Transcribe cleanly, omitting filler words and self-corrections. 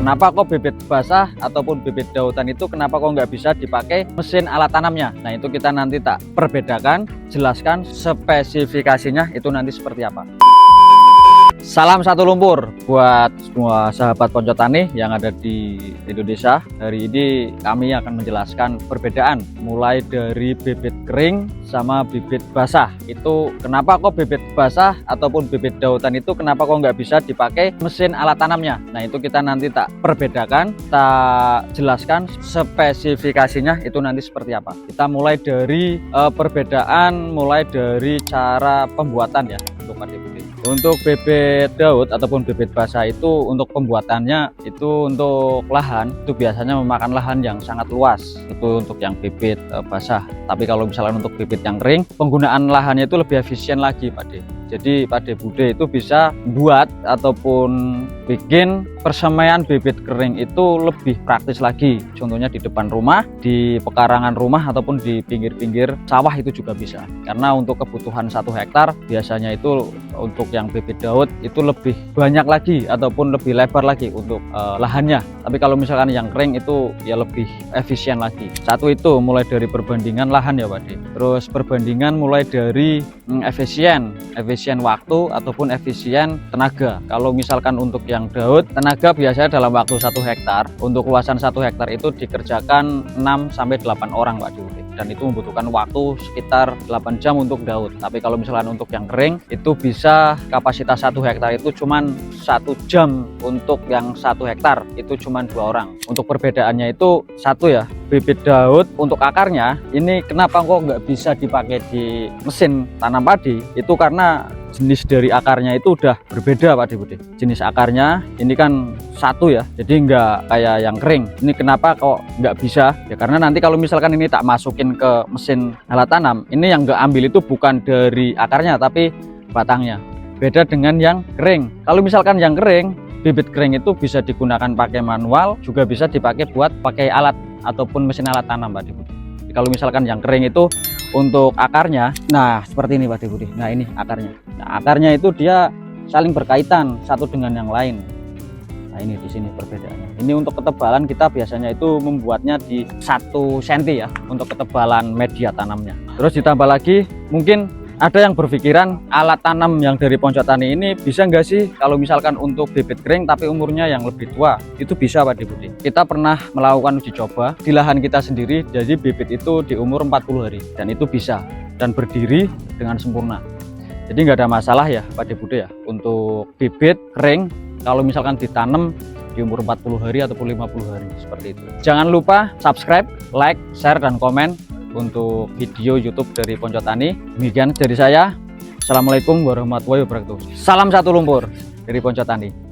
kenapa kok bibit basah ataupun bibit dautan itu kenapa kok nggak bisa dipakai mesin alat tanamnya. Nah itu kita nanti tak perbedakan, jelaskan spesifikasinya itu nanti seperti apa. Salam satu lumpur buat semua sahabat Ponco Tani yang ada di Indonesia. Hari ini kami akan menjelaskan perbedaan mulai dari bibit kering sama bibit basah. Itu kenapa kok bibit basah ataupun bibit dautan itu kenapa kok nggak bisa dipakai mesin alat tanamnya. Nah itu kita nanti tak perbedakan, tak jelaskan spesifikasinya itu nanti seperti apa. Kita mulai dari perbedaan, mulai dari cara pembuatan ya untuk bibit. Untuk bibit daud ataupun bibit basah itu untuk pembuatannya itu untuk lahan itu biasanya memakan lahan yang sangat luas, itu untuk yang bibit basah. Tapi kalau misalnya untuk bibit yang kering, penggunaan lahannya itu lebih efisien lagi Pak De. Jadi Pak De Bude itu bisa buat ataupun bikin persemaian bibit kering itu lebih praktis lagi. Contohnya di depan rumah, di pekarangan rumah ataupun di pinggir-pinggir sawah itu juga bisa. Karena untuk kebutuhan 1 hektar biasanya itu untuk yang bibit daud itu lebih banyak lagi ataupun lebih lebar lagi untuk lahannya. Tapi kalau misalkan yang kering itu ya lebih efisien lagi. Satu itu mulai dari perbandingan lahan ya Pak De. Terus perbandingan mulai dari efisien waktu ataupun efisien tenaga. Kalau misalkan untuk yang daud, tenaga biasanya dalam waktu 1 hektar, untuk luasan 1 hektar itu dikerjakan 6-8 orang Pak De. Dan itu membutuhkan waktu sekitar 8 jam untuk daud. Tapi kalau misalkan untuk yang kering itu bisa kapasitas 1 hektar itu cuman 1 jam, untuk yang 1 hektar itu cuman 2 orang. Untuk perbedaannya itu satu ya, bibit daud untuk akarnya ini kenapa kok nggak bisa dipakai di mesin tanam padi, itu karena jenis dari akarnya itu udah berbeda Pak De. Jenis akarnya ini kan satu ya, jadi nggak kayak yang kering. Ini kenapa kok nggak bisa ya, karena nanti kalau misalkan ini tak masukin ke mesin alat tanam, ini yang nggak ambil itu bukan dari akarnya tapi batangnya. Beda dengan yang kering. Kalau misalkan yang kering, bibit kering itu bisa digunakan pakai manual, juga bisa dipakai buat pakai alat ataupun mesin alat tanam Pak De. Kalau misalkan yang kering itu untuk akarnya, nah seperti ini Pak De. Nah ini akarnya. Nah akarnya itu dia saling berkaitan satu dengan yang lain. Nah ini di sini perbedaannya. Ini untuk ketebalan kita biasanya itu membuatnya di 1 cm ya untuk ketebalan media tanamnya. Terus ditambah lagi mungkin ada yang berpikiran alat tanam yang dari Ponco Tani ini bisa nggak sih kalau misalkan untuk bibit kering tapi umurnya yang lebih tua? Itu bisa Pak De. Kita pernah melakukan uji coba di lahan kita sendiri, jadi bibit itu di umur 40 hari dan itu bisa dan berdiri dengan sempurna. Jadi nggak ada masalah ya Pak De ya untuk bibit kering kalau misalkan ditanam di umur 40 hari ataupun 50 hari seperti itu. Jangan lupa subscribe, like, share, dan komen untuk video YouTube dari Ponco Tani. Demikian dari saya. Assalamualaikum warahmatullahi wabarakatuh. Salam satu lumpur dari Ponco Tani.